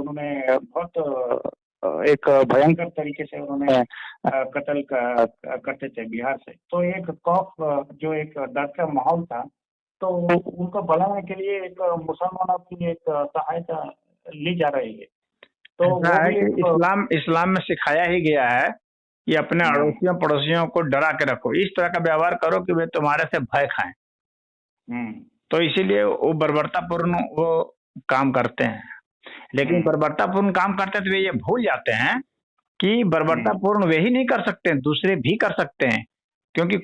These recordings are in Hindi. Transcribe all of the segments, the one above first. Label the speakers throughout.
Speaker 1: उन्होंने बहुत एक भयंकर तरीके से उन्होंने कत्ल करते थे बिहार से। तो एक खौफ, जो एक डर का माहौल था, तो उनको भगाने के लिए एक मुसलमानों की एक सहायता ली जा रही है। तो
Speaker 2: ऐसा
Speaker 1: वो
Speaker 2: है
Speaker 1: भी
Speaker 2: कि
Speaker 1: एक
Speaker 2: इस्लाम में सिखाया ही गया है कि अपने अड़ोसियों पड़ोसियों को डरा के रखो, इस तरह का व्यवहार करो कि वे तुम्हारे से भय खाएं। तो इसीलिए वो बर्बरतापूर्ण वो काम करते हैं। लेकिन बर्बरतापूर्ण काम करते हैं तो वे ये भूल जाते हैं कि बर्बरतापूर्ण वे ही नहीं कर सकते, दूसरे भी कर सकते हैं। क्योंकि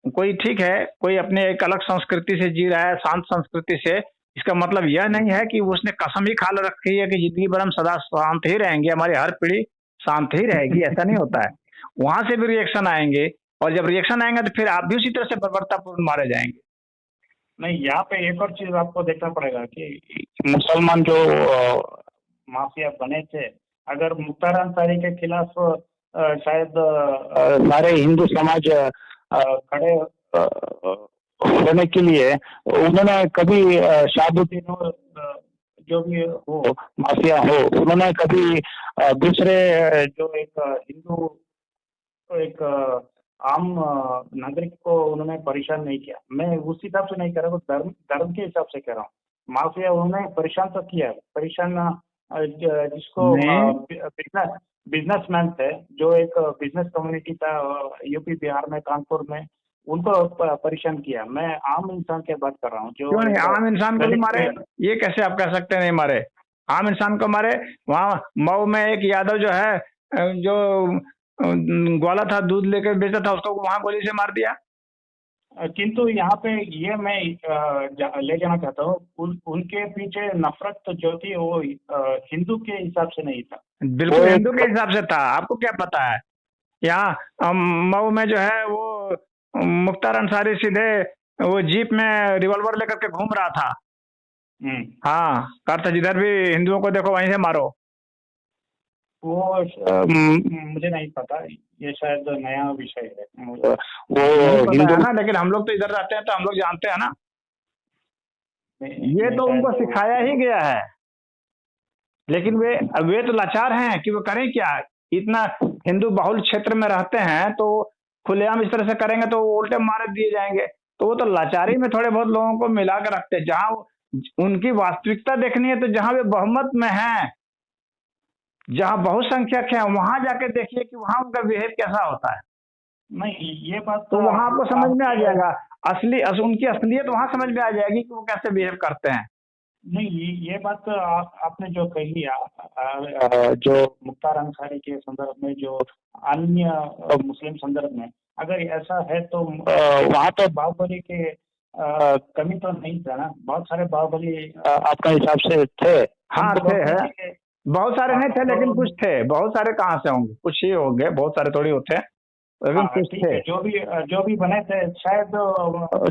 Speaker 2: कोई ठीक है, कोई अपने एक अलग संस्कृति से जी रहा है, शांत संस्कृति से, इसका मतलब यह नहीं है कि उसने कसम ही खा रखी है कि जिंदगी भर हम सदा शांत ही रहेंगे, हमारी हर पीढ़ी शांत ही रहेगी। ऐसा नहीं होता है, वहां से भी रिएक्शन आएंगे, और जब रिएक्शन आएंगे तो फिर आप भी उसी तरह से बर्बरतापूर्ण मारे जाएंगे।
Speaker 1: नहीं, यहाँ पे एक और चीज आपको देखना पड़ेगा कि मुसलमान जो माफिया बने थे, अगर मुख्तार अंसारी के खिलाफ शायद सारे हिंदू समाज खड़े होने के लिए, उन्होंने कभी शहाबुद्दीन हो, जो भी हो, माफिया हो, उन्होंने कभी दूसरे जो एक हिंदू, एक आम नागरिक को उन्होंने परेशान नहीं किया। मैं उस हिसाब से नहीं कह रहा हूँ, धर्म धर्म के हिसाब से कह रहा हूँ। माफिया उन्होंने परेशान तो किया, परेशान जिसको बिजनेसमैन थे, जो एक बिजनेस कम्युनिटी था यूपी बिहार में, कानपुर में, उनको परेशान किया। मैं आम इंसान की बात कर रहा हूँ। जो
Speaker 2: क्यों नहीं, आम इंसान को भी मारे? ये कैसे आप कह सकते हैं नहीं मारे? आम इंसान को मारे। वहाँ मऊ में एक यादव जो है, जो ग्वाला था, दूध लेकर बेचता था, उसको वहां गोली से मार दिया।
Speaker 1: किंतु यहाँ पे ये मैं ले जाना चाहता हूँ, उनके पीछे नफरत जो थी वो हिंदू के हिसाब से नहीं था।
Speaker 2: बिल्कुल हिंदू के हिसाब से था। आपको क्या पता है? यहाँ मऊ में जो है वो मुख्तार अंसारी सीधे वो जीप में रिवॉल्वर लेकर के घूम रहा था। हाँ, कहता जिधर भी हिंदुओं को देखो वहीं से मारो।
Speaker 1: वो मुझे नहीं पता, ये शायद नया विषय है। वो
Speaker 2: हिंदू है ना, लेकिन हम लोग तो इधर रहते हैं तो हम लोग जानते हैं ना। ये तो उनको सिखाया ही गया है, लेकिन वे तो लाचार हैं कि वो करें क्या। इतना हिंदू बहुल क्षेत्र में रहते हैं तो खुलेआम इस तरह से करेंगे तो उल्टे मारे दिए जाएंगे। तो वो तो लाचारी में थोड़े बहुत लोगों को मिला कर रखते हैं। जहां उनकी वास्तविकता देखनी है तो जहां वे बहुमत में हैं, जहां बहुसंख्यक है, वहां जाके देखिए कि वहां उनका बिहेव कैसा होता है।
Speaker 1: नहीं, ये बात
Speaker 2: तो वहां आपको समझ में आ जाएगा, उनकी असलियत वहां समझ में आ जाएगी कि वो कैसे बिहेव करते हैं।
Speaker 1: नहीं, ये बात तो आपने जो कही, जो मुख्तार अंसारी के संदर्भ में, जो अन्य मुस्लिम संदर्भ में, अगर ऐसा है तो वहाँ तो बाहुबली के कमी तो नहीं था ना। बहुत सारे बाहुबली आपका हिसाब से थे।
Speaker 2: हाँ थे, है बहुत सारे नहीं थे, लेकिन कुछ थे। बहुत सारे कहाँ से होंगे, कुछ ही हो गए, बहुत सारे थोड़ी होते हैं, लेकिन कुछ थे।
Speaker 1: जो भी बने थे, शायद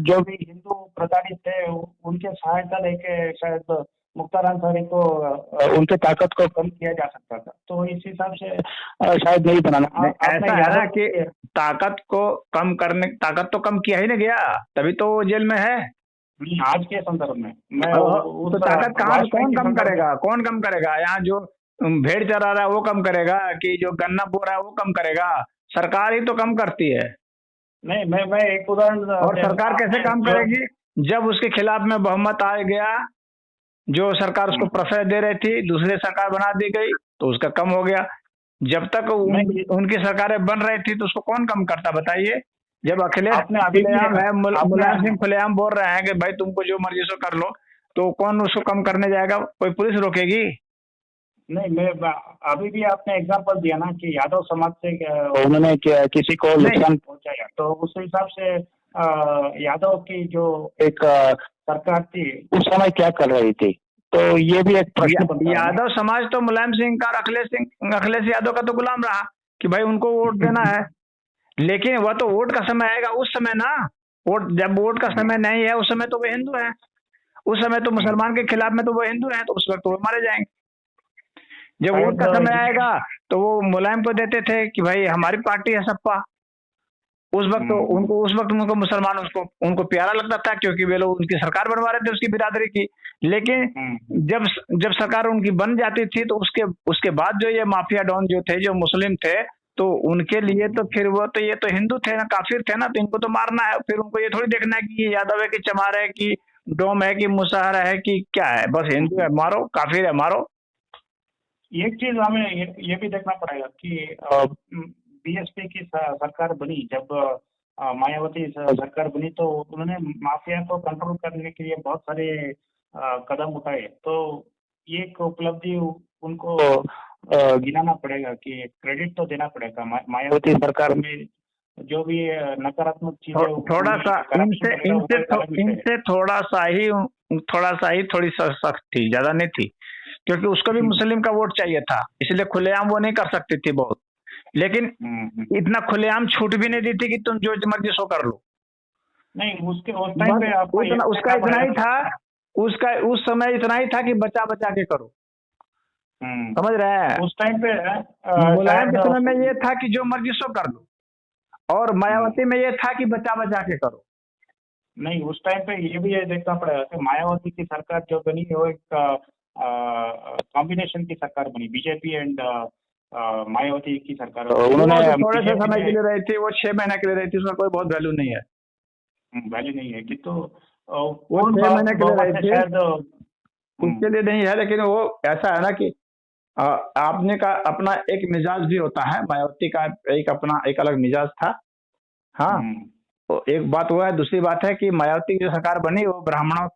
Speaker 1: जो भी हिंदू प्रताड़ित थे, उनके सहायता लेके शायद मुख्तार अंसारी को उनके ताकत को कम किया जा सकता था। तो इस हिसाब से शायद नहीं बनाना।
Speaker 2: ऐसा है ना कि ताकत तो कम किया ही नहीं गया, तभी तो वो जेल में है।
Speaker 1: आज के संदर्भ में मैं
Speaker 2: तो ताकत कहाँ, कौन कम करेगा? कौन कम करेगा? यहाँ जो भेड़ चरा रहा है वो कम करेगा, कि जो गन्ना बो रहा है वो कम करेगा? सरकार ही तो कम करती है।
Speaker 1: नहीं, मैं एक उदाहरण।
Speaker 2: और सरकार कैसे काम करेगी? जब उसके खिलाफ में बहुमत आ गया, जो सरकार उसको प्रश्रय दे रही थी, दूसरी सरकार बना दी गई तो उसका कम हो गया। जब तक उनकी सरकारें बन रही थी तो उसको कौन कम करता, बताइए? जब मुलायम सिंह खुलेआम बोल रहे हैं कि भाई तुमको जो मर्जी सो कर लो, तो कौन उसको कम करने जाएगा? कोई पुलिस रोकेगी?
Speaker 1: नहीं, मैं अभी भी आपने एग्जांपल दिया ना कि यादव समाज से उन्होंने किसी को नुकसान पहुंचाया, तो उस हिसाब से यादव की जो एक सरकार थी उस समय क्या कर रही थी, तो ये भी एक प्रश्न बनता है।
Speaker 2: यादव समाज तो मुलायम सिंह का, अखिलेश यादव का तो गुलाम रहा कि भाई उनको वोट देना है। लेकिन वह तो वोट का समय आएगा उस समय ना। जब वोट का समय नहीं है उस समय तो वे हिंदू हैं, उस समय तो मुसलमान के खिलाफ में तो वो हिंदू हैं, तो उस वक्त वो मारे जाएंगे। जब वोट का समय आएगा तो वो मुलायम को देते थे कि भाई हमारी पार्टी है सपा, उस वक्त उनको मुसलमान उनको प्यारा लगता था, क्योंकि वे लोग उनकी सरकार बनवा रहे थे उसकी बिरादरी की। लेकिन जब सरकार उनकी बन जाती थी तो उसके बाद जो ये माफिया डॉन जो थे, जो मुस्लिम थे, तो उनके लिए तो फिर ये तो हिंदू थे ना, काफिर थे ना, तो इनको तो मारना है। फिर उनको ये थोड़ी देखना है कि ये यादव है कि चमार है कि डोम है कि मुसहर है कि क्या है, बस हिंदू है मारो, काफिर है मारो।
Speaker 1: एक चीज हमें ये भी देखना पड़ेगा कि बीएसपी की सरकार बनी, जब मायावती सरकार बनी, तो उन्होंने माफिया को कंट्रोल करने के लिए बहुत सारे कदम उठाए। तो ये एक उपलब्धि उनको गिनाना पड़ेगा, कि क्रेडिट तो देना पड़ेगा। मायावती सरकार में जो भी नकारात्मक चीजें
Speaker 2: थोड़ा सा इनसे थोड़ा सा ही थोड़ी सख्त थी, ज्यादा नहीं थी, क्योंकि उसको भी मुस्लिम का वोट चाहिए था, इसलिए खुलेआम वो नहीं कर सकती थी बहुत। लेकिन इतना खुलेआम छूट भी नहीं दी थी कि तुम जो मर्जी सो कर लो।
Speaker 1: नहीं, उसके उस टाइम पे
Speaker 2: उसका इतना ही था, उस समय इतना ही था कि बचा बचा के करो, समझ रहे हैं।
Speaker 1: उस टाइम पे
Speaker 2: मुलायम के समय में ये था कि जो मर्जी सो कर लो, और मायावती में ये था कि बचा बचा के करो।
Speaker 1: नहीं, उस टाइम पे ये भी देखना पड़ेगा कि मायावती की सरकार जो बनी वो एक कॉम्बिनेशन की सरकार बनी, बीजेपी एंड मायावती की सरकार।
Speaker 2: उन्होंने थोड़े से समय के लिए रही थी, वो 6 महीने के लिए रही थी, उसमें कोई बहुत वैल्यू नहीं है।
Speaker 1: वैल्यू नहीं है कि तो
Speaker 2: वो 6 महीने के लिए रही थी, शायद उसके लिए नहीं है। लेकिन वो ऐसा है ना कि आपने का अपना एक मिजाज भी होता है, मायावती का एक अलग मिजाज था। हाँ, तो एक बात वो है। दूसरी बात है कि मायावती की जो सरकार बनी वो ब्राह्मणों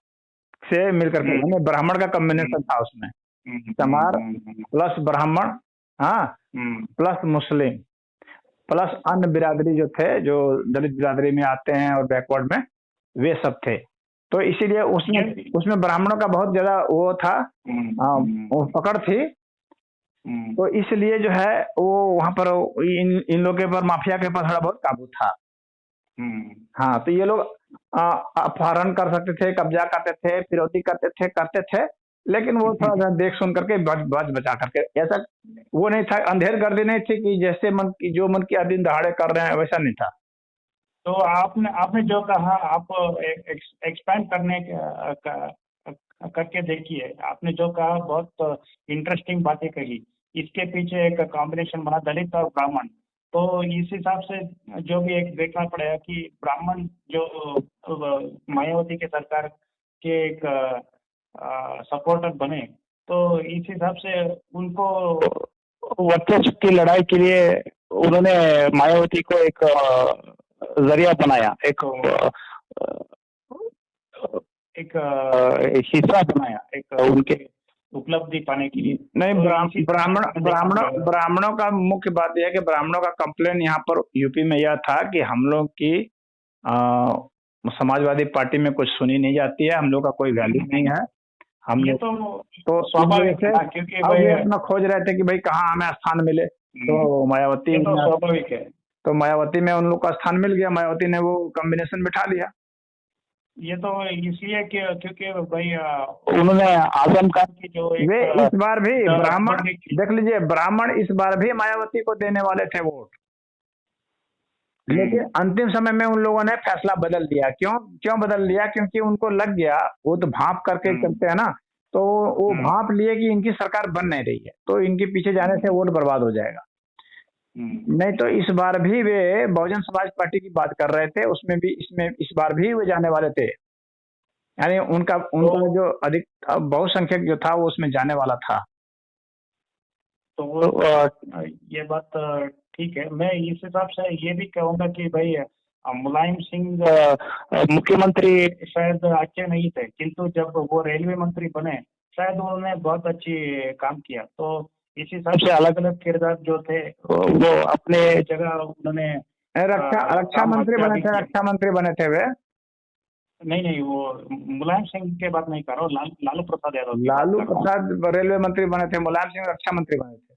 Speaker 2: से मिलकर के, ब्राह्मण का कॉम्बिनेशन था उसमें, चमार प्लस ब्राह्मण, हाँ, प्लस मुस्लिम प्लस अन्य बिरादरी जो थे, जो दलित बिरादरी में आते हैं और बैकवर्ड में, वे सब थे। तो इसीलिए उसमें ब्राह्मणों का बहुत ज्यादा वो था, वो पकड़ थी। तो इसलिए जो है वो वहां पर इन लोगों के पर, माफिया के पास थोड़ा बहुत काबू था। हाँ, तो ये लोग अपहरण कर सकते थे, कब्जा करते थे, फिरौती करते थे, लेकिन वो थोड़ा सा देख सुन करके बचा करके, ऐसा वो नहीं था, अंधेर गर्दी नहीं थी कि जैसे जो मन की दिन दहाड़े कर रहे हैं, वैसा नहीं था।
Speaker 1: तो आपने जो कहा, आप एक्सपैंड करके देखिए। आपने जो कहा बहुत इंटरेस्टिंग बातें कही। इसके पीछे एक कॉम्बिनेशन बना दलित और ब्राह्मण। तो इस हिसाब से जो भी एक देखना पड़ेगा कि ब्राह्मण जो मायावती के सरकार के एक सपोर्टर बने, तो इस हिसाब से उनको वर्चस्व की लड़ाई के लिए उन्होंने मायावती को एक जरिया बनाया, एक हिस्सा बनाया, एक उनके उपलब्धि पाने के लिए।
Speaker 2: नहीं, ब्राह्मणों का मुख्य बात यह है कि ब्राह्मणों का कंप्लेन यहाँ पर यूपी में यह था कि हम लोग की समाजवादी पार्टी में कुछ सुनी नहीं जाती है, हम लोग का कोई वैल्यू नहीं है। हम
Speaker 1: ये तो स्वाभाविक है, क्योंकि
Speaker 2: वे अपना खोज रहे थे कि भाई कहाँ हमें स्थान मिले। तो मायावती,
Speaker 1: तो स्वाभाविक है,
Speaker 2: तो मायावती में उन लोग का स्थान मिल गया, मायावती ने वो कॉम्बिनेशन बिठा लिया।
Speaker 1: ये तो इसलिए क्योंकि भाई उन्होंने आजम खान की जो
Speaker 2: वे इस बार भी ब्राह्मण, देख लीजिए, ब्राह्मण इस बार भी मायावती को देने वाले थे वोट, लेकिन अंतिम समय में उन लोगों ने फैसला बदल दिया। क्यों बदल लिया? क्योंकि उनको लग गया, वो तो भांप करके चलते हैं ना, तो वो भांप लिए कि इनकी सरकार बन नहीं रही है, तो इनके पीछे जाने से वोट बर्बाद हो जाएगा। नहीं तो इस बार भी वे बहुजन समाज पार्टी की बात कर रहे थे, उसमें भी इस बार भी वे जाने वाले थे, यानी उनका जो अधिक बहुसंख्यक जो था वो उसमें जाने वाला था।
Speaker 1: तो वो ये बात ठीक है। मैं इस हिसाब से ये भी कहूँगा कि भाई मुलायम सिंह मुख्यमंत्री शायद अच्छे नहीं थे, किंतु जब वो रेलवे मंत्री बने शायद उन्होंने बहुत अच्छी काम किया। तो इस हिसाब से अलग अलग किरदार जो थे वो अपने जगह उन्होंने
Speaker 2: रक्षा मंत्री बने थे वे।
Speaker 1: नहीं, वो मुलायम सिंह के बात नहीं कर रहा हूँ, लालू प्रसाद यादव।
Speaker 2: लालू प्रसाद रेलवे मंत्री बने थे, मुलायम सिंह रक्षा मंत्री बने थे।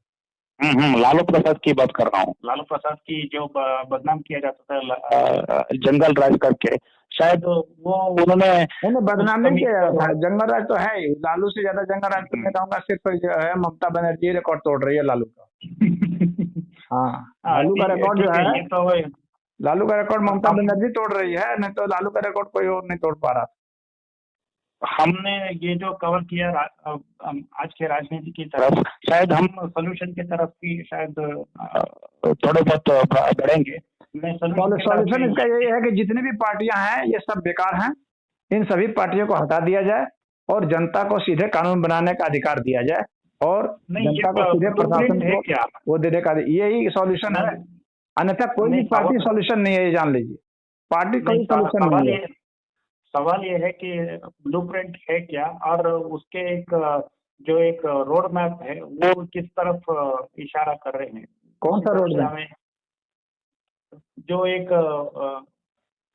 Speaker 1: लालू प्रसाद की बात कर रहा हूँ। लालू प्रसाद की जो बदनाम किया जाता था जंगल राज करके, शायद वो उन्होंने
Speaker 2: बदनाम नहीं किया जाता था। जंगल राज तो है ही, लालू से ज्यादा जंगल राज तो मैं कहूँगा सिर्फ जो है ममता बनर्जी रिकॉर्ड तोड़ रही है लालू का। हाँ, लालू का रिकॉर्ड जो है, लालू का रिकॉर्ड ममता बनर्जी तोड़ रही है, नहीं तो लालू का रिकॉर्ड कोई और नहीं तोड़ पा रहा।
Speaker 1: हमने ये जो कवर किया आज के राजनीति की तरफ, शायद हम सोल्यूशन की तरफ भी शायद थोड़े बहुत बढ़ेंगे।
Speaker 2: सॉल्यूशन इसका यही है कि जितनी भी पार्टियां हैं ये सब बेकार हैं, इन सभी पार्टियों को हटा दिया जाए और जनता को सीधे कानून बनाने का अधिकार दिया जाए और जनता को सीधे प्रशासन को वो देने का, यही सॉल्यूशन है। अन्यथा कोई भी पार्टी सॉल्यूशन नहीं है, ये जान लीजिए, पार्टी कोई सॉल्यूशन नहीं है।
Speaker 1: सवाल ये है कि ब्लूप्रिंट है क्या, और उसके जो एक रोड मैप है वो किस तरफ इशारा कर रहे हैं।
Speaker 2: कौन सा रोड मैप?
Speaker 1: जो एक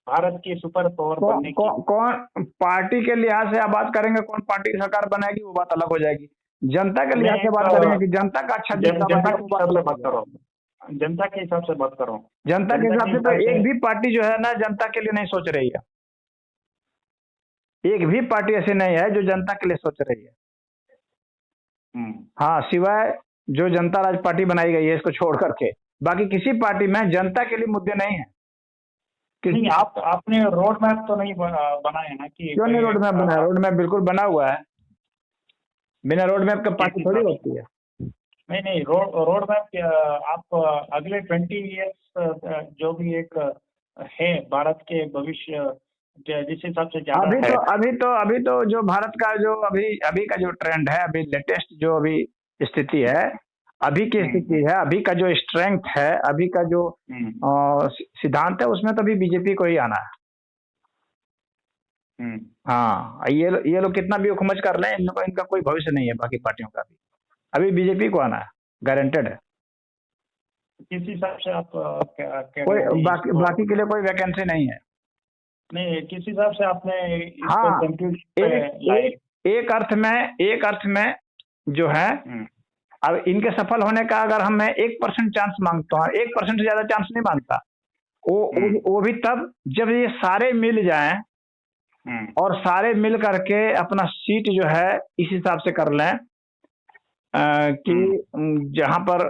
Speaker 1: भारत की सुपर पावर बनने की,
Speaker 2: कौन पार्टी के लिहाज से आप बात करेंगे, कौन पार्टी की सरकार बनाएगी वो बात अलग हो जाएगी। जनता के लिहाज से बात करेंगे कि जनता का अच्छा
Speaker 1: जनता के हिसाब से बात करो, जनता के हिसाब से बात करो।
Speaker 2: जनता के हिसाब से तो एक भी पार्टी जो है ना जनता के लिए नहीं सोच रही है, एक भी पार्टी ऐसी नहीं है जो जनता के लिए सोच रही है। हाँ, सिवाय जो जनता राज पार्टी बनाई गई है इसको छोड़ करके, बाकी किसी पार्टी में जनता के लिए मुद्दे नहीं है।
Speaker 1: नहीं, आपने रोड मैप तो नहीं बनाया ना कि
Speaker 2: क्यों नहीं रोड मैप बनाया? रोड मैप बिल्कुल बना हुआ है, बिना रोड मैप का पार्टी थोड़ी होती है।
Speaker 1: नहीं, रोड मैप आप अगले 20 ईयर्स जो भी एक है भारत के भविष्य जिस हिसाब से
Speaker 2: अभी तो जो भारत का जो अभी का जो ट्रेंड है, अभी लेटेस्ट जो अभी स्थिति है, अभी की स्थिति है, अभी का जो स्ट्रेंथ है, अभी का जो सिद्धांत है, उसमें तो अभी बीजेपी को ही आना है। हाँ, ये लोग कितना भी हुकूमत कर रहे हैं, इनका कोई भविष्य नहीं है बाकी पार्टियों का भी, अभी बीजेपी को आना है, गारंटेड है।
Speaker 1: किस हिसाब से आप
Speaker 2: कोई बाकी के लिए कोई वैकेंसी नहीं है।
Speaker 1: नहीं, किस हिसाब से आपने
Speaker 2: हाँ, एक अर्थ में जो है, अब इनके सफल होने का अगर हम 1% चांस मांगता हूँ, 1% से ज्यादा चांस नहीं मांगता, वो भी तब जब ये सारे मिल जाएं और सारे मिल करके अपना सीट जो है इस हिसाब से कर लें कि जहां पर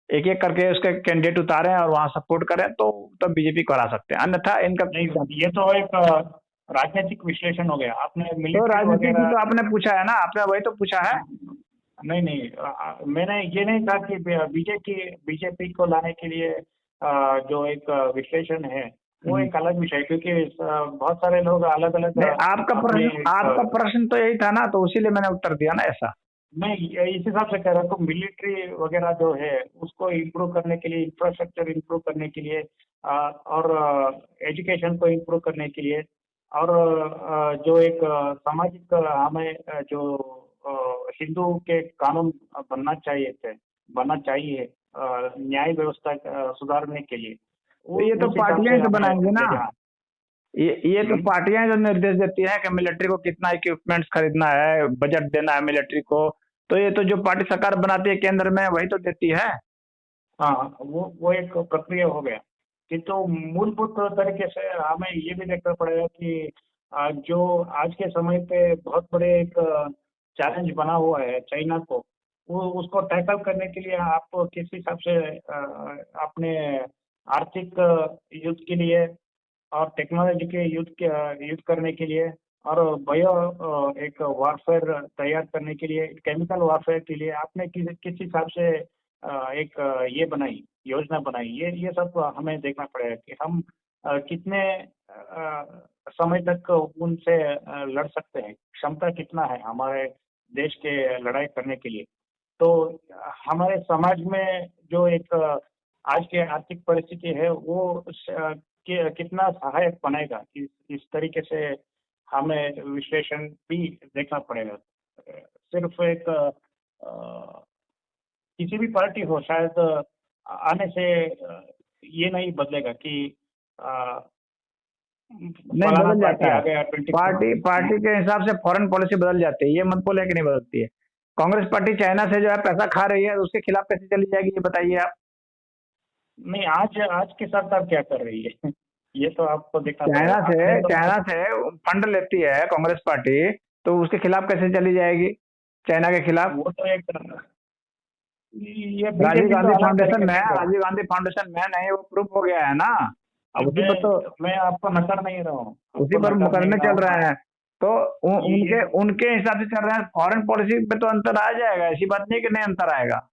Speaker 2: एक एक करके उसके कैंडिडेट उतारें और वहां सपोर्ट करें, तो बीजेपी को हरा सकते हैं। अन्यथा इनका
Speaker 1: ये तो एक राजनीतिक विश्लेषण हो गया। आपने
Speaker 2: तो राजनीतिक तो आपने पूछा है ना, आपने वही तो पूछा है।
Speaker 1: नहीं, मैंने ये नहीं कहा कि बीजेपी को लाने के लिए जो एक विश्लेषण है वो एक अलग विषय, क्योंकि बहुत सारे लोग अलग अलग।
Speaker 2: आपका प्रश्न तो यही था ना, तो इसीलिए मैंने उत्तर दिया ना ऐसा।
Speaker 1: मैं इस हिसाब से कह रहा हूँ, मिलिट्री वगैरह जो है उसको इम्प्रूव करने के लिए, इंफ्रास्ट्रक्चर इम्प्रूव करने के लिए, और एजुकेशन को इम्प्रूव करने के लिए, और जो एक सामाजिक हमें जो हिंदू के कानून बनना चाहिए न्याय व्यवस्था सुधारने के लिए,
Speaker 2: ये तो पार्टियां तो बनाएंगे ना। ये तो पार्टियां जो निर्देश देती है कि मिलिट्री को कितना इक्विपमेंट्स खरीदना है, बजट देना है मिलिट्री को, तो ये तो जो पार्टी सरकार बनाती है केंद्र में वही तो देती है।
Speaker 1: हाँ, वो एक प्रक्रिया हो गया, किंतु मूलभूत तरीके से हमें ये भी देखना पड़ेगा कि जो आज के समय पे बहुत बड़े एक चैलेंज बना हुआ है चाइना को, वो उसको टैकल करने के लिए आप किस हिसाब से अपने आर्थिक युद्ध के लिए और टेक्नोलॉजी के युद्ध करने के लिए और बायो एक वारफेयर तैयार करने के लिए, केमिकल वारफेयर के लिए आपने किस हिसाब से एक योजना बनाई, ये सब हमें देखना पड़ेगा कि हम कितने समय तक उनसे लड़ सकते हैं, क्षमता कितना है हमारे देश के लड़ाई करने के लिए। तो हमारे समाज में जो एक आज की आर्थिक परिस्थिति है वो कितना सहायक बनेगा, इस तरीके से हमें विश्लेषण भी देखना पड़ेगा। सिर्फ एक किसी भी पार्टी हो शायद आने से ये नहीं बदलेगा कि
Speaker 2: नहीं बदल जाता है। पार्टी के हिसाब से फॉरेन पॉलिसी बदल जाती है, ये मत बोले कि नहीं बदलती है। कांग्रेस पार्टी चाइना से जो है पैसा खा रही है, उसके खिलाफ कैसे चली जाएगी ये बताइए आप।
Speaker 1: नहीं, आज की सरकार क्या कर रही है ये तो आपको देखना
Speaker 2: पड़ेगा। चाइना से फंड लेती है कांग्रेस पार्टी, तो उसके खिलाफ कैसे चली जाएगी चाइना के खिलाफ?
Speaker 1: वो तो एक ये
Speaker 2: राजीव
Speaker 1: बीजेपी तो
Speaker 2: गांधी
Speaker 1: अलग
Speaker 2: फाउंडेशन
Speaker 1: तरीके
Speaker 2: में है,
Speaker 1: से कर।
Speaker 2: राजीव गांधी फाउंडेशन में नहीं, वो प्रूफ हो गया है ना। अब उसी पर तो,
Speaker 1: मैं आपको नकार नहीं रहा हूँ,
Speaker 2: उसी
Speaker 1: आपको
Speaker 2: पर
Speaker 1: नकार नहीं
Speaker 2: मुकदमे
Speaker 1: रहा
Speaker 2: चल
Speaker 1: हूँ।
Speaker 2: रहे हैं। तो
Speaker 1: ये
Speaker 2: उनके उनके हिसाब से चल रहे हैं। फॉरेन पॉलिसी पे तो अंतर आ जाएगा, ऐसी बात नहीं कि नहीं अंतर आएगा।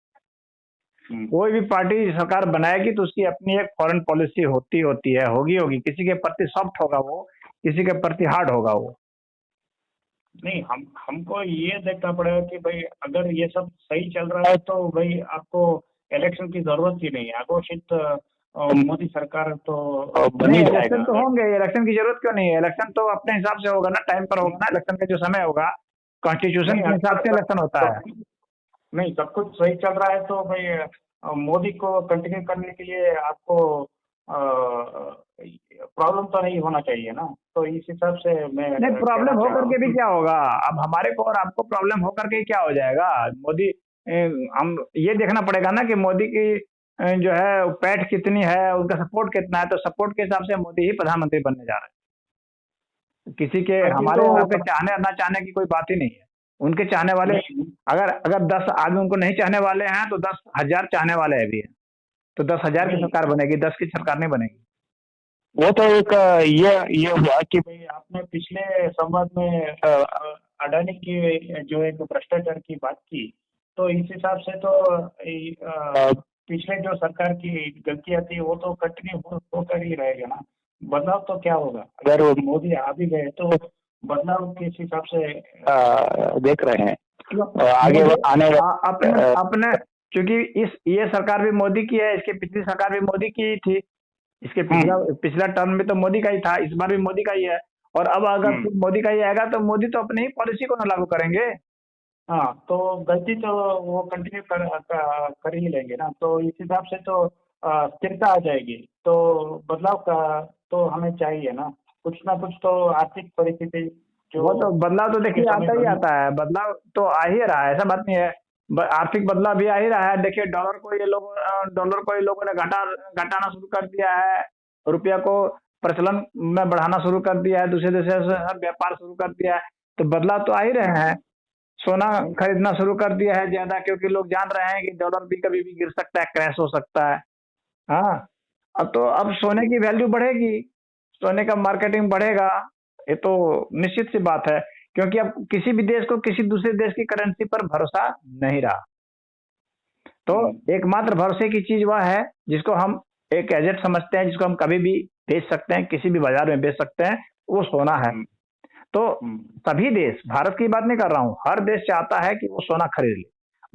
Speaker 2: कोई भी पार्टी सरकार बनाएगी तो उसकी अपनी एक फॉरेन पॉलिसी होती है, होगी। किसी के प्रति सॉफ्ट होगा वो, किसी के प्रति हार्ड होगा वो।
Speaker 1: नहीं, हमको ये देखना पड़ेगा कि भाई अगर ये सब सही चल रहा है तो भाई आपको इलेक्शन की जरूरत ही नहीं है। घोषित मोदी सरकार तो बन
Speaker 2: नहीं,
Speaker 1: ही
Speaker 2: इलेक्शन
Speaker 1: जाएगा
Speaker 2: तो
Speaker 1: अगर।
Speaker 2: होंगे, इलेक्शन की जरूरत क्यों नहीं है? इलेक्शन तो अपने हिसाब से होगा ना, टाइम पर होगा ना, इलेक्शन का जो समय होगा कॉन्स्टिट्यूशन
Speaker 1: नहीं,
Speaker 2: के हिसाब
Speaker 1: अगर
Speaker 2: से इलेक्शन होता है।
Speaker 1: नहीं, सब कुछ सही चल रहा है तो भाई मोदी को कंटिन्यू करने के लिए आपको प्रॉब्लम तो नहीं होना चाहिए ना। तो इस हिसाब से मैं
Speaker 2: नहीं,
Speaker 1: कहना
Speaker 2: प्रॉब्लम हो
Speaker 1: चाह रहा
Speaker 2: करके भी
Speaker 1: हूँ।
Speaker 2: क्या होगा? अब हमारे को और आपको प्रॉब्लम हो करके क्या हो जाएगा? मोदी हम ये देखना पड़ेगा ना कि मोदी की जो है पैठ कितनी है, उनका सपोर्ट कितना है। तो सपोर्ट के हिसाब से मोदी ही प्रधानमंत्री बनने जा रहे हैं। किसी के हमारे
Speaker 1: किंतु
Speaker 2: यहाँ पे चाहने और ना चाहने की कोई बात ही नहीं है। उनके चाहने वाले,
Speaker 1: नहीं,
Speaker 2: अगर अगर 10 आदमी उनको नहीं चाहने वाले हैं तो 10,000 चाहने वाले भी हैं। तो 10,000 की
Speaker 1: नहीं,
Speaker 2: सरकार बनेगी, 10 की सरकार नहीं बनेगी।
Speaker 1: वो तो एक ये हुआ कि भाई आपने पिछले संवाद में अडानी की जो एक भ्रष्टाचार की बात की। तो इस हिसाब से तो पिछले जो सरकार की गलतियां थी वो तो कंटिन्यू होकर ही रहेगा ना। बदलाव तो क्या होगा अगर वो मोदी आ भी गए तो बदलाव किस हिसाब से देख रहे हैं आगे
Speaker 2: मोदी
Speaker 1: आने
Speaker 2: अपने अपने, क्योंकि इस ये सरकार भी मोदी की है, इसके पिछली सरकार भी मोदी की ही थी। इसके पिछला पिछला टर्म में तो मोदी का ही था, इस बार भी मोदी का ही है। और अब अगर फिर मोदी का ही आएगा तो मोदी तो अपनी ही पॉलिसी को ना लागू करेंगे।
Speaker 1: हाँ, तो गलती तो वो कंटिन्यू कर ही लेंगे ना। तो इस हिसाब से तो स्थिरता आ जाएगी। तो बदलाव का तो हमें चाहिए ना कुछ तो आर्थिक परिस्थिति जो
Speaker 2: वो तो बदलाव तो
Speaker 1: पिछले
Speaker 2: देखिए
Speaker 1: समय
Speaker 2: आता ही
Speaker 1: बनी।
Speaker 2: आता है, बदलाव तो आ ही रहा है, ऐसा बात नहीं है। आर्थिक बदलाव भी आ ही रहा है। देखिए डॉलर को ये लोगों ने घटाना शुरू कर दिया है। रुपया को प्रचलन में बढ़ाना शुरू कर दिया है, दूसरे देशों से व्यापार शुरू कर दिया है। तो बदलाव तो आ ही रहे हैं। सोना खरीदना शुरू कर दिया है ज्यादा, क्योंकि लोग जान रहे हैं कि डॉलर भी कभी भी गिर सकता है, क्रैश हो सकता है। हाँ, अब सोने की वैल्यू बढ़ेगी, सोने का मार्केटिंग बढ़ेगा। ये तो निश्चित सी बात है, क्योंकि अब किसी भी देश को किसी दूसरे देश की करेंसी पर भरोसा नहीं रहा। तो एकमात्र भरोसे की चीज वह है जिसको हम एक एजेट समझते हैं, जिसको हम कभी भी बेच सकते हैं, किसी भी बाजार में बेच सकते हैं, वो सोना है। तो सभी देश, भारत की बात नहीं कर रहा हूँ, हर देश चाहता है कि वो सोना खरीद ले।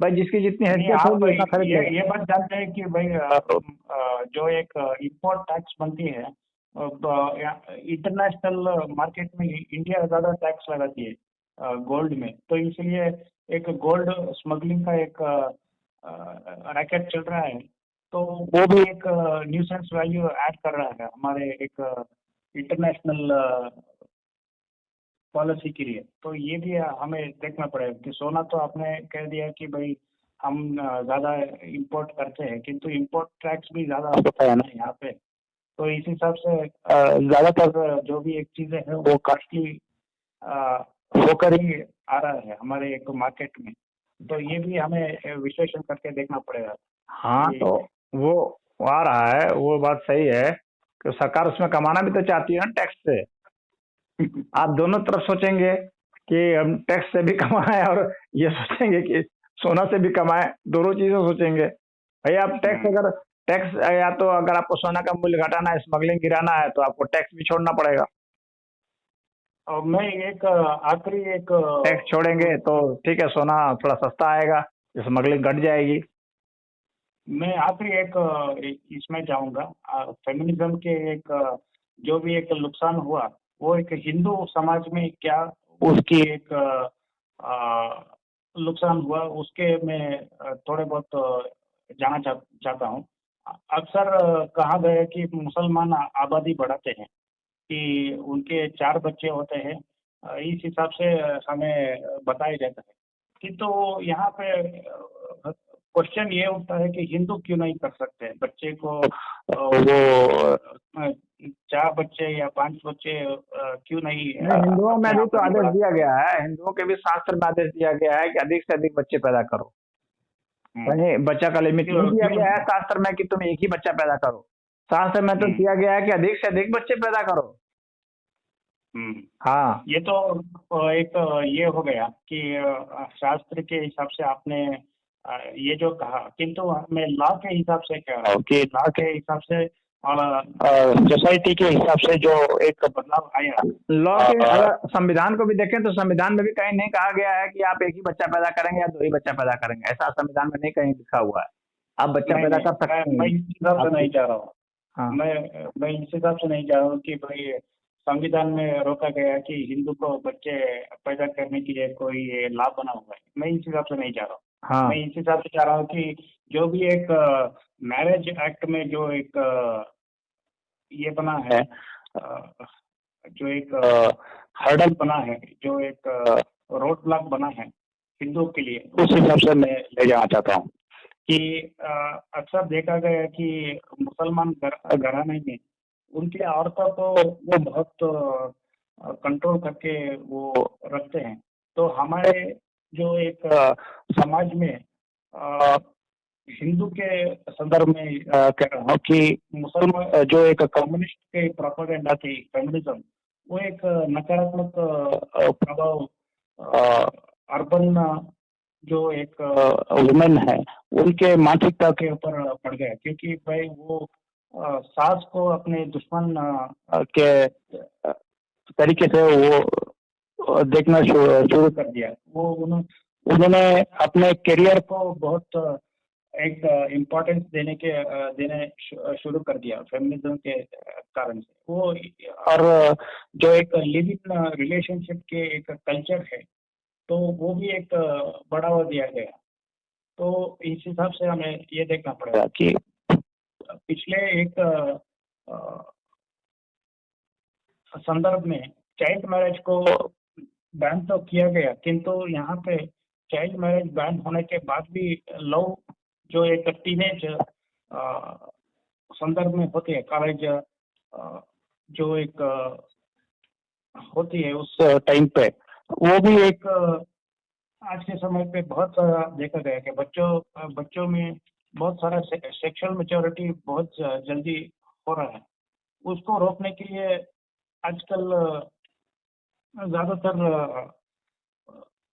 Speaker 2: भाई जिसकी जितनी हैसियत होगी उतना खरीद लेगा।
Speaker 1: ये बात जानते हैं कि भाई जो एक इंपोर्ट टैक्स बनती है इंटरनेशनल मार्केट में इंडिया ज्यादा टैक्स लगाती है गोल्ड में। तो इसलिए एक गोल्ड स्मगलिंग का एक रैकेट चल रहा है। तो वो भी एक न्यूसेंस वैल्यू ऐड कर रहा है हमारे एक इंटरनेशनल पॉलिसी के लिए। तो ये भी हमें देखना पड़ेगा कि सोना तो आपने कह दिया कि भाई हम ज़्यादा इंपोर्ट करते हैं, किंतु इंपोर्ट टैक्स भी ज़्यादा होता है ना यहाँ पे। तो इस हिसाब से ज़्यादातर जो भी एक चीज़ें हैं वो कॉस्टली होकर ही आ रहा है हमारे एक मार्केट में। तो ये भी हमें विश्लेषण करके देखना पड़ेगा।
Speaker 2: हाँ, तो वो आ रहा है, वो बात सही है कि सरकार उसमें कमाना भी तो चाहती है ना टैक्स से। आप दोनों तरफ सोचेंगे कि हम टैक्स से भी कमाएं और ये सोचेंगे कि सोना से भी कमाएं, दोनों चीजें सोचेंगे। भाई आप टैक्स या तो अगर आपको सोना का मूल्य घटाना है, स्मगलिंग गिराना है, तो आपको टैक्स भी छोड़ना पड़ेगा।
Speaker 1: और मैं एक आखिरी एक
Speaker 2: टैक्स छोड़ेंगे तो ठीक है, सोना थोड़ा सस्ता आएगा, स्मगलिंग घट जाएगी।
Speaker 1: मैं आखिरी एक इसमें जाऊंगा। फेमिनिज्म के एक जो भी एक नुकसान हुआ वो एक हिंदू समाज में क्या उसकी एक नुकसान हुआ उसके मैं थोड़े बहुत जानना चाहता हूँ। अक्सर कहा गया है कि मुसलमान आबादी बढ़ाते हैं कि उनके 4 बच्चे होते हैं। इस हिसाब से हमें बताया जाता है कि तो यहाँ पे क्वेश्चन ये उठता है कि हिंदू क्यों नहीं कर सकते बच्चे को वो 4 बच्चे या 5 बच्चे क्यों नहीं
Speaker 2: हिंदुओं में भी तो आदेश
Speaker 1: बढ़ा।
Speaker 2: दिया गया है, हिंदुओं के भी शास्त्र में आदेश दिया गया है कि अधिक से अधिक बच्चे पैदा करो। कहीं बच्चा का लिमिट नहीं दिया
Speaker 1: क्यों?
Speaker 2: गया है शास्त्र में कि तुम एक ही बच्चा पैदा करो। शास्त्र में तो दिया गया है कि अधिक से अधिक बच्चे पैदा करो। हाँ
Speaker 1: ये तो एक ये हो गया कि शास्त्र के हिसाब से आपने ये जो कहा, किंतु मैं लॉ के हिसाब से कह रहा हूँ कि लॉ के हिसाब से और सोसाइटी के हिसाब से जो एक बदलाव आया।
Speaker 2: लॉ के अगर संविधान को भी देखें तो संविधान में भी कहीं नहीं कहा गया है कि आप एक ही बच्चा पैदा करेंगे या 2 ही बच्चा पैदा करेंगे, ऐसा संविधान में नहीं कहीं लिखा हुआ है। आप बच्चा पैदा कर सकते हैं।
Speaker 1: मैं इस हिसाब से नहीं चाह रहा हूँ।
Speaker 2: हाँ
Speaker 1: मैं इस हिसाब से नहीं चाह रहा हूँ कि भाई संविधान में रोका गया कि हिंदू को बच्चे पैदा करने के लिए कोई लॉ बना हुआ है, मैं इस हिसाब से नहीं चाह रहा हूँ।
Speaker 2: हाँ
Speaker 1: मैं इस हिसाब से चाह रहा हूँ कि जो भी एक मैरिज एक्ट में जो एक ये बना है, जो एक हर्डल बना है, जो एक रोड ब्लॉक बना है हिंदुओं के लिए, उस हिसाब से मैं ले जाना चाहता हूँ कि अक्सर देखा गया है कि मुसलमान घराने में उनकी औरतों को वो बहुत कंट्रोल करके वो रखते हैं। तो हमारे जो एक समाज में हिंदू के संदर्भ में कह रहा हूँ कि मुसलमान जो एक कम्युनिस्ट के प्रोपेगेंडा की फेमिनिज्म, वो एक नकारात्मक प्रभाव अर्बन जो एक वुमेन है उनके मानसिकता के ऊपर पड़ गया, क्योंकि भाई वो सास को अपने दुश्मन के तरीके से वो देखना शुरू कर दिया। वो उन्होंने अपने करियर को बहुत एक इम्पोर्टेंस देने शुरू कर दिया फेमिनिज्म के कारण से। वो और जो एक लिव इन रिलेशनशिप के एक कल्चर है, तो वो भी एक बढ़ावा दिया गया। तो इस हिसाब से हमें ये देखना पड़ेगा कि पिछले एक संदर्भ में चाइल्ड मैरिज को बैन तो किया गया, किंतु यहाँ पे चाइल्ड मैरिज बैन होने के बाद भी लव जो एक टीनेज संदर्भ में होती है, कॉलेज जो एक होती है उस टाइम पे, वो भी एक आज के समय पे बहुत सारा देखा गया कि बच्चों में बहुत सारा सेक्सुअल मैच्योरिटी बहुत जल्दी हो रहा है। उसको रोकने के लिए आजकल ज्यादातर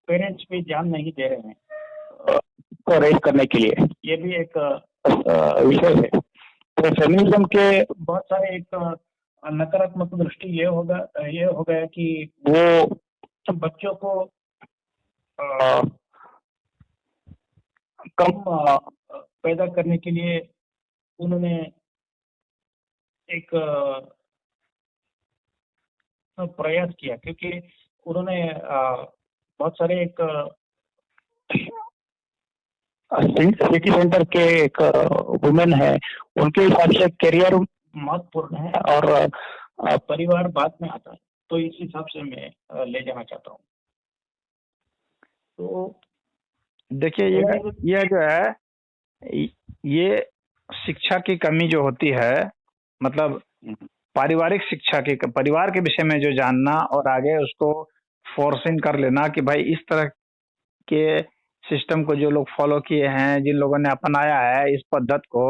Speaker 1: पेरेंट्स भी ध्यान नहीं दे रहे हैं को रेज करने के लिए। ये भी एक विषय है। तो फेमिनिज्म के बहुत सारे एक नकारात्मक दृष्टि ये हो गया कि वो बच्चों को कम पैदा करने के लिए उन्होंने एक प्रयास किया, क्योंकि उन्होंने बहुत सारे एक सिटी सेंटर के एक वुमेन है, उनके हिसाब से करियर महत्वपूर्ण है और परिवार बाद में आता है। तो इस हिसाब से मैं ले जाना चाहता हूँ। तो
Speaker 2: देखिए ये जो है ये शिक्षा की कमी जो होती है, मतलब पारिवारिक शिक्षा की, परिवार के विषय में जो जानना और आगे उसको फोर्सिंग कर लेना कि भाई इस तरह के सिस्टम को जो लोग फॉलो किए हैं, जिन लोगों ने अपनाया है इस पद्धत को,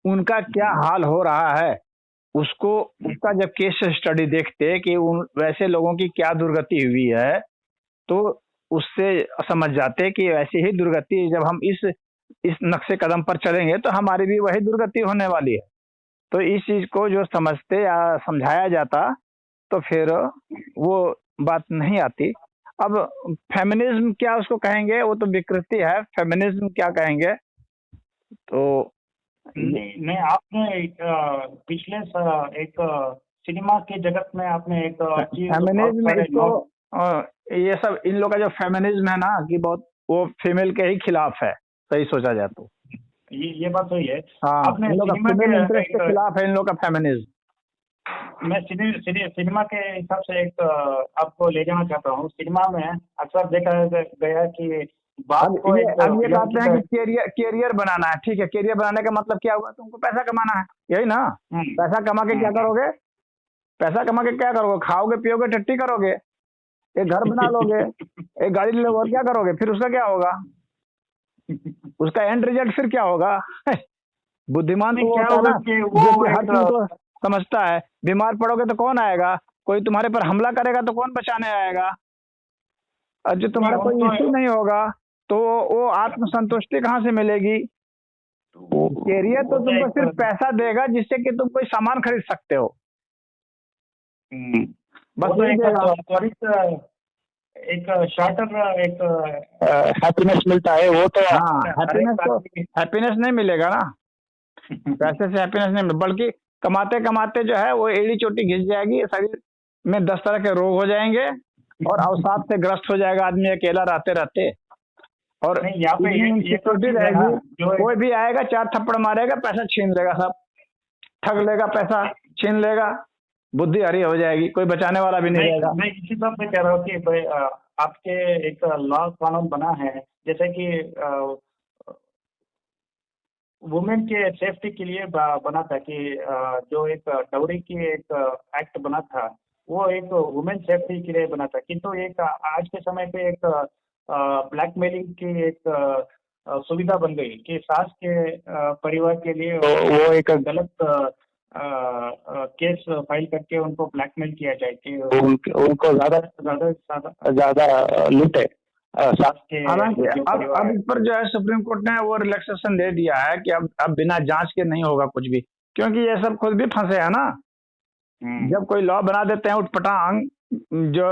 Speaker 2: उनका क्या हाल हो रहा है, उसका जब केस स्टडी देखते कि उन वैसे लोगों की क्या दुर्गति हुई है, तो उससे समझ जाते कि ऐसी ही दुर्गति जब हम इस नक्शे कदम पर चलेंगे तो हमारी भी वही दुर्गति होने वाली है। तो इस चीज को जो समझते या समझाया जाता तो फिर वो बात नहीं आती। अब फेमिनिज्म क्या उसको कहेंगे, वो तो विकृति है, फेमिनिज्म क्या कहेंगे? तो
Speaker 1: नहीं आपने पिछले एक सिनेमा के जगत में आपने एक
Speaker 2: फेमिनिज्म इसको ये सब इन लोग का जो फेमिनिज्म है ना कि बहुत वो फीमेल के ही खिलाफ है, सही सोचा जाए तो।
Speaker 1: ये बात सही है।
Speaker 2: हाँ,
Speaker 1: आपने
Speaker 2: इन लोग का फीमेल इंटरेस्ट के खिलाफ है इन लोग का फेमिनिज्म।
Speaker 1: मैं सिनेमा के हिसाब से एक आपको ले जाना चाहता हूँ। सिनेमा में अक्सर देखा गया कि
Speaker 2: अब ये बात है कि कैरियर बनाना है, ठीक है, कैरियर बनाने का मतलब क्या हुआ? तुमको पैसा कमाना है, यही ना? पैसा कमा के क्या करोगे? पैसा कमा के क्या करोगे? खाओगे पियोगे टट्टी करोगे, एक घर बना लोगे, एक गाड़ी ले लोगे, और क्या करोगे? फिर उसका क्या होगा? उसका एंड रिजल्ट फिर क्या होगा? बुद्धिमान तो वो
Speaker 1: क्या
Speaker 2: होता है
Speaker 1: होगा
Speaker 2: ना
Speaker 1: कि
Speaker 2: जो
Speaker 1: वो
Speaker 2: कि हर
Speaker 1: एक
Speaker 2: चीज को समझता है। बीमार पड़ोगे तो कौन आएगा? कोई तुम्हारे पर हमला करेगा तो कौन बचाने आएगा? और जो
Speaker 1: नहीं
Speaker 2: तुम्हारा कोई
Speaker 1: उनको
Speaker 2: इश्यू नहीं होगा तो वो आत्मसंतुष्टि कहाँ से मिलेगी? कैरियर तो
Speaker 1: वो तो
Speaker 2: तुमको
Speaker 1: एक
Speaker 2: सिर्फ पैसा देगा जिससे कि तुम कोई सामान खरीद सकते हो,
Speaker 1: वो
Speaker 2: बस
Speaker 1: तो
Speaker 2: यही
Speaker 1: एक
Speaker 2: देगा।
Speaker 1: त्वरित एक शॉर्टर एक हैप्पीनेस मिलता है, वो तो
Speaker 2: हाँ,
Speaker 1: हर एक आदमी
Speaker 2: हैप्पीनेस नहीं मिलेगा ना, पैसे से हैप्पीनेस नहीं मिलेगा, बल्कि कमाते कमाते जो है वो एड़ी चोटी घिस जाएगी, शरीर में 10 तरह के रोग हो जाएंगे और अवसाद से ग्रस्त हो जाएगा आदमी अकेला रहते रहते। और
Speaker 1: नहीं यहाँ पे
Speaker 2: इतनी
Speaker 1: एक और
Speaker 2: इनसिक्योरिटी
Speaker 1: चीज है ना
Speaker 2: रहेगी,
Speaker 1: जो एक
Speaker 2: कोई भी आएगा 4 थप्पड़ मारेगा, पैसा छीन लेगा, सब ठग लेगा, पैसा छीन लेगा, बुद्धि हरी हो जाएगी, कोई बचाने वाला भी नहीं रहेगा।
Speaker 1: मैं इसी बात पे कह रहा हूँ कि भाई आपके एक लॉ कानून बना है जैसे कि वुमेन के सेफ्टी के लिए बना था कि जो एक डाउरी की एक एक्ट बना था, वो एक वुमेन सेफ्टी के लिए बना था, किंतु एक आज के समय पे एक ब्लैकमेलिंग की एक सुविधा बन गई कि सास के परिवार के लिए वो एक गलत केस फाइल करके उनको ब्लैकमेल किया जाए कि उनको ज्यादा से ज्यादा लूटे सास के
Speaker 2: हालांकि
Speaker 1: जो
Speaker 2: अब
Speaker 1: परिवार है।
Speaker 2: इस पर जो है सुप्रीम कोर्ट ने वो रिलैक्सेशन दे दिया है कि अब बिना जांच के नहीं होगा कुछ भी, क्योंकि ये सब खुद भी फंसे हैं ना। जब कोई लॉ बना देते हैं उठपटांग, जो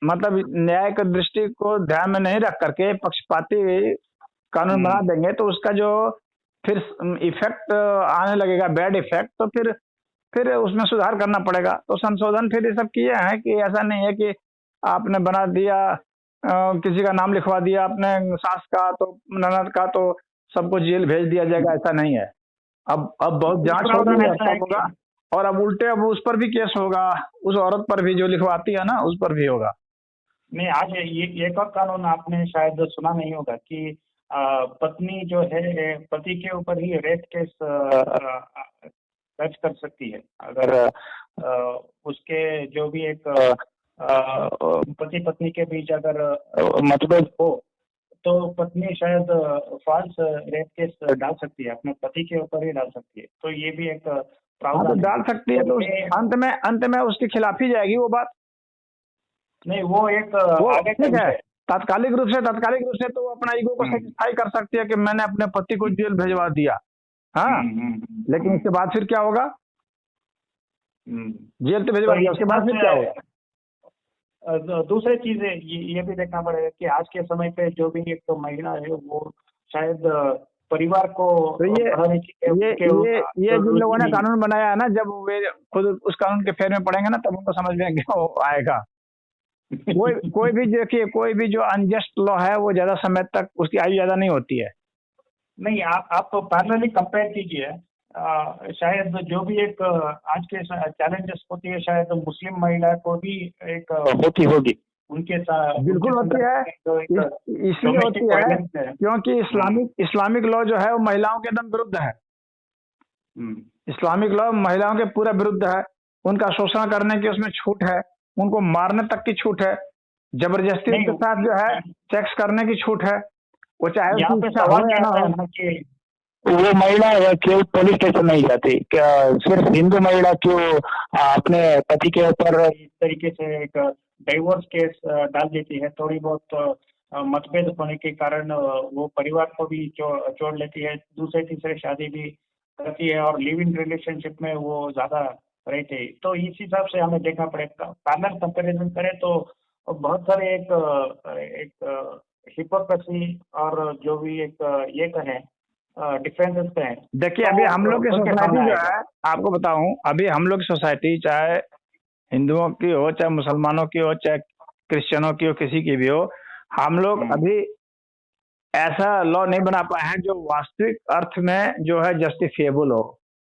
Speaker 2: मतलब न्याय की दृष्टि को ध्यान में नहीं रख करके पक्षपाती कानून बना देंगे तो उसका जो फिर इफेक्ट आने लगेगा, बैड इफेक्ट, तो फिर उसमें सुधार करना पड़ेगा। तो संशोधन फिर ये सब किए हैं कि ऐसा नहीं है कि आपने बना दिया, किसी का नाम लिखवा दिया अपने सास का तो ननद का तो सबको जेल भेज दिया जाएगा, ऐसा नहीं है। अब बहुत
Speaker 1: कुछ
Speaker 2: जांच
Speaker 1: प्रावधान
Speaker 2: होगी, अब
Speaker 1: ऐसा है
Speaker 2: सब
Speaker 1: कि
Speaker 2: होगा, और अब उल्टे अब उस पर भी केस होगा, उस औरत पर भी जो लिखवाती है ना उस पर भी होगा।
Speaker 1: नहीं आज ये एक और कानून आपने शायद सुना नहीं होगा कि पत्नी जो है पति के ऊपर ही रेप केस दर्ज कर सकती है अगर उसके जो भी एक पति पत्नी के बीच अगर मतभेद हो तो पत्नी शायद फॉल्स रेप केस डाल सकती है, अपने पति के ऊपर ही डाल सकती है, तो ये भी एक
Speaker 2: हाँ, तो
Speaker 1: प्रावधान है।
Speaker 2: डाल सकती है, तो अंत में उसके खिलाफ ही जाएगी वो बात।
Speaker 1: नहीं वो एक
Speaker 2: वो
Speaker 1: आगे का
Speaker 2: ठीक है,
Speaker 1: विषय।
Speaker 2: तात्कालिक रूप से तो वो अपना ईगो को सेटिस्फाई कर सकती है कि मैंने अपने पति को जेल भेजवा दिया। हाँ, लेकिन उसके बाद फिर क्या होगा? जेल तो भेजवा दिया, उसके बाद फिर क्या होगा?
Speaker 1: दूसरी चीज है ये भी देखना पड़ेगा कि आज के समय पे जो भी एक तो महिला है वो शायद परिवार को
Speaker 2: तो ये जिन लोगों ने कानून बनाया है ना, जब वे खुद उस कानून के फेर में पड़ेंगे ना तब उनको समझ में क्या आएगा। कोई भी देखिए, कोई भी जो अनजस्ट लॉ है वो ज्यादा समय तक उसकी आयु ज्यादा नहीं होती है।
Speaker 1: नहीं आप तो पैरेलली कंपेयर कीजिए, शायद जो भी एक आज के चैलेंजेस होती है शायद मुस्लिम महिला को भी एक होती होगी उनके साथ,
Speaker 2: बिल्कुल होती है, इसलिए होती है क्योंकि इस्लामिक लॉ जो है वो महिलाओं के एकदम विरुद्ध है। इस्लामिक लॉ महिलाओं के पूरा विरुद्ध है, उनका शोषण करने की उसमें छूट है, उनको मारने तक की छूट है, जबरदस्ती उनके साथ जो है सेक्स करने की छूट है, वो चाहे उसकी इच्छा हो या ना हो।
Speaker 1: कि वो महिला क्यों पुलिस स्टेशन नहीं जाती, क्या सिर्फ हिंदू महिला क्यों अपने पति के ऊपर इस तरीके से एक डाइवोर्स केस डाल देती है, थोड़ी बहुत मतभेद होने के कारण वो परिवार को भी छोड़ लेती है, दूसरे तीसरे शादी भी करती है और लिव इन रिलेशनशिप में वो ज्यादा रहते हैं। तो इस हिसाब से हमें देखना पड़ेगा, पैरेलल कंपैरिजन करें तो बहुत सारे एक हिपोक्रेसी और जो भी एक ये कहें डिफरेंसेस हैं।
Speaker 2: देखिए
Speaker 1: तो
Speaker 2: अभी हम लोग की सोसाइटी जो
Speaker 1: आएगा।
Speaker 2: है, आपको बताऊं, अभी हम लोग की सोसाइटी चाहे हिंदुओं की हो, चाहे मुसलमानों की हो, चाहे क्रिश्चियनों की हो, किसी की भी हो, हम लोग अभी ऐसा लॉ नहीं बना पाए हैं जो वास्तविक अर्थ में जो है जस्टिफिएबल हो,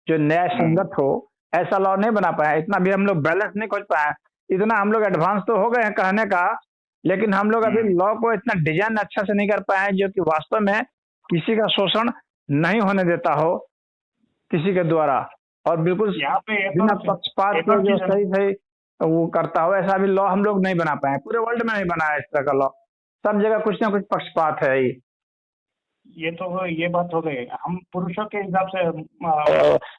Speaker 2: जो न्याय संगत हो, ऐसा लॉ नहीं बना पाए। इतना भी हम लोग बैलेंस नहीं खोज पाए। इतना हम लोग एडवांस तो हो गए हैं कहने का, लेकिन हम लोग अभी लॉ को इतना डिजाइन अच्छा से नहीं कर पाए हैं जो कि वास्तव में किसी का शोषण नहीं होने देता हो किसी के द्वारा, और बिल्कुल बिना पक्षपात के जो सही सही वो करता हो, ऐसा भी लॉ हम लोग नहीं बना पाए, पूरे वर्ल्ड में नहीं बना है इस तरह का लॉ। सब जगह कुछ ना कुछ पक्षपात है ही।
Speaker 1: ये बात हो गई। हम पुरुषों के हिसाब से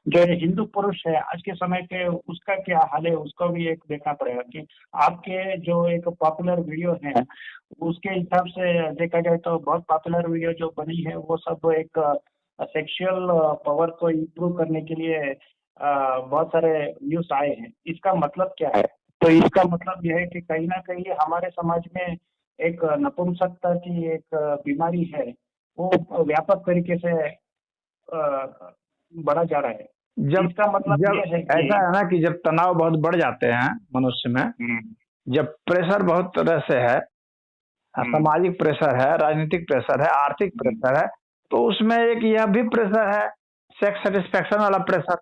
Speaker 1: जो हिंदू पुरुष है आज के समय के, उसका क्या हाल है उसको भी एक देखना पड़ेगा कि आपके जो एक पॉपुलर वीडियो है उसके हिसाब से देखा जाए तो बहुत पॉपुलर वीडियो जो बनी है वो सब एक सेक्सुअल पावर को इम्प्रूव करने के लिए बहुत सारे व्यूज आए हैं। इसका मतलब क्या है? तो इसका मतलब यह है कि कहीं ना कहीं हमारे समाज में एक नपुंसकता की एक बीमारी है, वो व्यापक तरीके से बढ़ा जा रहा है।
Speaker 2: जब
Speaker 1: इसका मतलब
Speaker 2: जब
Speaker 1: ये है कि
Speaker 2: ऐसा है ना कि जब तनाव बहुत बढ़ जाते हैं मनुष्य में, जब प्रेशर बहुत तरह से है, सामाजिक प्रेशर है, राजनीतिक प्रेशर है, आर्थिक प्रेशर है, तो उसमें एक यह भी प्रेशर है, सेक्स सेटिस्फेक्शन वाला प्रेशर।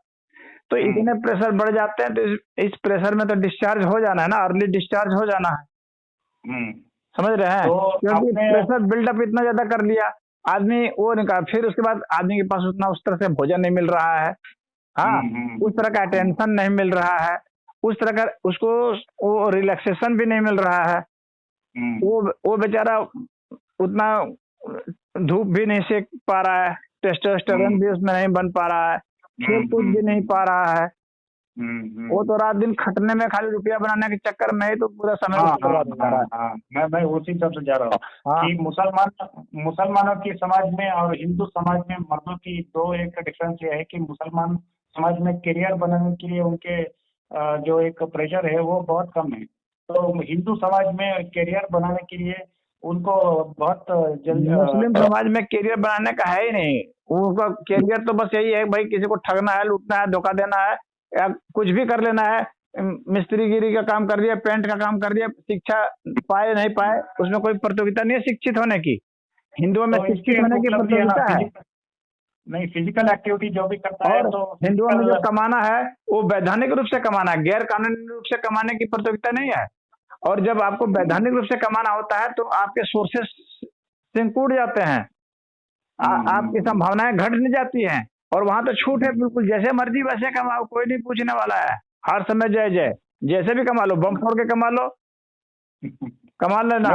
Speaker 2: तो इतने प्रेशर बढ़ जाते हैं तो इस प्रेशर में तो डिस्चार्ज हो जाना है ना, अर्ली डिस्चार्ज हो जाना है। समझ रहे हैं?
Speaker 1: तो
Speaker 2: क्योंकि प्रेशर बिल्डअप इतना ज्यादा कर लिया आदमी, वो निकाल, फिर उसके बाद आदमी के पास उतना उस तरह से भोजन नहीं मिल रहा है, हाँ, उस तरह का अटेंशन नहीं मिल रहा है, उस तरह का उसको वो रिलैक्सेशन भी नहीं मिल रहा है, वो बेचारा उतना धूप भी नहीं सेक पा रहा है, टेस्टोस्टेरोन भी उसमें नहीं बन पा रहा है, खेल कूद भी नहीं पा रहा है, वो तो रात दिन खटने में, खाली रुपया बनाने के चक्कर में ही तो पूरा समय बर्बाद हो रहा है।
Speaker 1: मैं उसी तरफ से जा रहा हूँ कि मुसलमानों की समाज में और हिंदू समाज में मर्दों की दो एक डिफरेंस ये है कि मुसलमान समाज में करियर बनाने के लिए उनके जो एक प्रेशर है वो बहुत कम है। तो हिंदू समाज में करियर बनाने के लिए उनको बहुत जल्दी,
Speaker 2: मुस्लिम समाज में करियर बनाने का है ही नहीं, उनका करियर तो बस यही है भाई, किसी को ठगना है, लूटना है, धोखा देना है, या कुछ भी कर लेना है, मिस्त्रीगिरी का काम कर दिया, पेंट का काम कर दिया, शिक्षा पाए नहीं पाए उसमें कोई प्रतियोगिता नहीं है शिक्षित होने की। हिंदुओं में शिक्षित होने की प्रतियोगिता है
Speaker 1: नहीं, फिजिकल एक्टिविटी जो भी करता है तो
Speaker 2: हिंदुओं में जो कमाना है वो वैधानिक रूप से कमाना है, गैर कानूनी रूप से कमाने की प्रतियोगिता नहीं है। और जब आपको वैधानिक रूप से कमाना होता है तो आपके सोर्सेस सिंकुड़ जाते हैं, आपकी संभावनाएं घट नहीं जाती हैं, और वहां तो छूट है बिल्कुल, जैसे मर्जी वैसे कमाओ, कोई नहीं पूछने वाला है, हर समय जय जय, जैसे भी कमा लो, बम फोड़ के कमा लो, कमा लेना।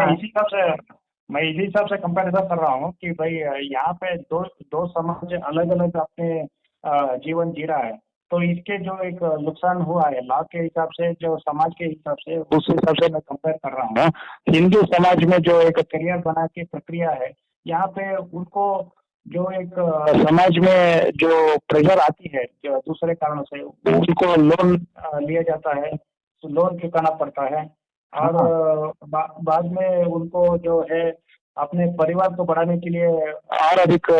Speaker 1: मैं इसी हिसाब से कंपैरिजन कर रहा हूँ कि भाई यहाँ पे दो समाज अलग अलग अपने जीवन जी रहा है, तो इसके जो एक नुकसान हुआ है लॉ के हिसाब से, जो समाज के हिसाब से, उस हिसाब से मैं कंपेयर कर रहा हूँ। हिंदू समाज में जो एक करियर बना के प्रक्रिया है, यहाँ पे उनको जो एक समाज में जो प्रेशर आती है जो दूसरे कारणों से, उनको लोन लिया जाता है, तो लोन चुकाना पड़ता है, और बाद में उनको जो है अपने परिवार को बढ़ाने के लिए और अधिक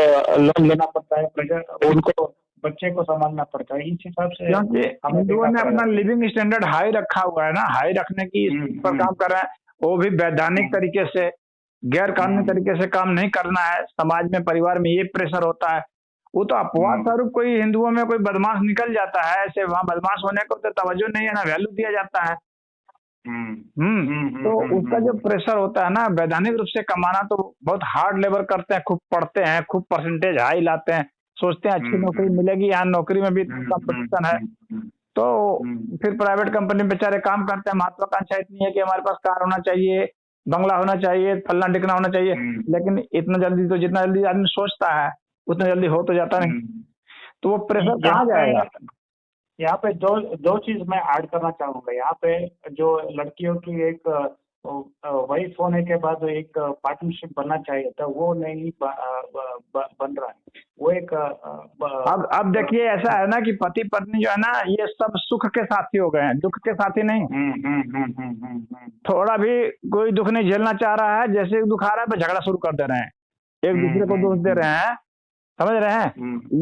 Speaker 1: लोन लेना पड़ता है, प्रेशर उनको बच्चे को संभालना पड़ता है। इस हिसाब से
Speaker 2: क्योंकि हिंदुओं ने अपना लिविंग स्टैंडर्ड हाई रखा हुआ है ना, हाई रखने की पर काम कर रहे हैं, वो भी वैधानिक तरीके से, गैर कानूनी तरीके से काम नहीं करना है। समाज में, परिवार में ये प्रेशर होता है, वो तो अपवाद स्वरूप कोई हिंदुओं में कोई बदमाश निकल जाता है, ऐसे वहाँ बदमाश होने को तो तवज्जो नहीं है ना, वैल्यू दिया जाता है। तो उसका जो प्रेशर होता है ना, वैधानिक रूप से कमाना, तो बहुत हार्ड लेबर करते हैं, खूब पढ़ते हैं, खूब परसेंटेज हाई लाते हैं, सोचते हैं अच्छी नौकरी मिलेगी, यहाँ नौकरी में भी कंपटीशन है, तो फिर प्राइवेट कंपनी में बेचारे काम करते हैं। महत्वाकांक्षा इतनी है कि हमारे पास कार होना चाहिए, बंगला होना चाहिए, फलना ढिकना होना चाहिए, लेकिन इतना जल्दी, तो जितना जल्दी आदमी सोचता है उतना जल्दी हो तो जाता नहीं, तो वो प्रेशर कहाँ जाएगा?
Speaker 1: यहाँ पे दो चीज मैं ऐड करना चाहूंगा। यहाँ पे जो लड़कियों की एक वाइफ होने के बाद एक पार्टनरशिप बनना चाहिए था, वो नहीं बन रहा है। वो एक
Speaker 2: अब देखिए, ऐसा है ना कि पति पत्नी जो है ना, ये सब सुख के साथी हो गए हैं, दुख के साथी नहीं। थोड़ा भी कोई दुख नहीं झेलना चाह रहा है, जैसे दुख आ रहा है झगड़ा शुरू कर दे रहे हैं, एक दूसरे को दोष दे रहे हैं, समझ रहे हैं?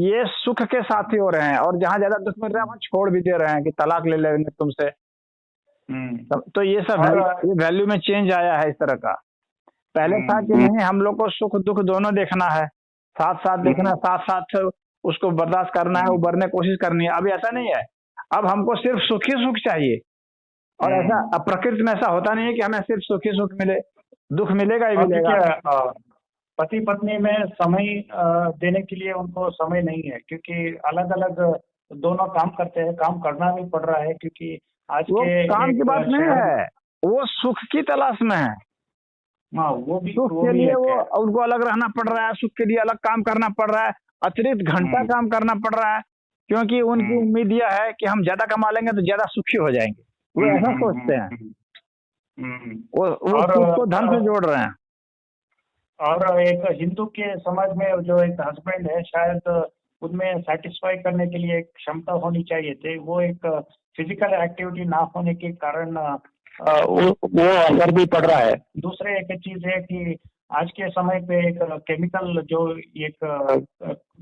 Speaker 2: ये सुख के साथी हो रहे हैं, और जहाँ ज्यादा दुख मिल रहा है वहाँ छोड़ भी दे रहे हैं कि तलाक ले लेंगे तुमसे। तो ये सब ये वैल्यू में चेंज आया है इस तरह का। पहले था कि नहीं, हम लोग को सुख दुख दोनों देखना है, साथ साथ देखना, साथ साथ उसको बर्दाश्त करना है, उबरने की कोशिश करनी है। अभी ऐसा नहीं है, अब हमको सिर्फ सुख ही सुख चाहिए, और ऐसा अब प्रकृति में ऐसा होता नहीं है कि हमें सिर्फ सुख ही सुख मिले, दुख मिलेगा ही मिलेगा।
Speaker 1: पति पत्नी में समय देने के लिए उनको समय नहीं है, क्योंकि अलग अलग दोनों काम करते हैं, काम करना भी पड़ रहा है, क्योंकि आज
Speaker 2: वो
Speaker 1: के
Speaker 2: काम की बात नहीं है, वो सुख की तलाश में है।
Speaker 1: हाँ वो भी
Speaker 2: सुख के
Speaker 1: एक
Speaker 2: लिए वो
Speaker 1: है।
Speaker 2: उनको अलग रहना पड़ रहा है, सुख के लिए अलग काम करना पड़ रहा है, अतिरिक्त घंटा काम करना पड़ रहा है, क्योंकि उनकी उम्मीद यह है कि हम ज्यादा कमा लेंगे तो ज्यादा सुखी हो जाएंगे। वो ऐसा सोचते हैं, वो
Speaker 1: और
Speaker 2: सुख को धन से जोड़ रहे हैं।
Speaker 1: और एक हिंदू के समाज में जो एक हस्बैंड है, शायद उनमें सेटिस्फाई करने के लिए एक क्षमता होनी चाहिए थी, वो एक फिजिकल एक्टिविटी ना होने के कारण वो असर भी पड़ रहा है। दूसरे एक चीज है कि आज के समय पे एक केमिकल जो एक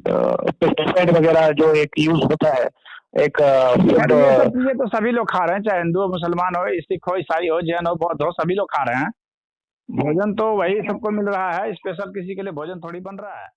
Speaker 1: पेस्टिसाइड वगैरह जो एक यूज होता है, एक
Speaker 2: यार ये सब चीजें तो सभी लोग खा रहे हैं, चाहे हिंदू हो, मुसलमान हो, सिख हो, ईसाई हो, जैन हो, बौद्ध हो, सभी लोग खा रहे हैं। भोजन तो वही सबको मिल रहा है, स्पेशल किसी के लिए भोजन थोड़ी बन रहा है।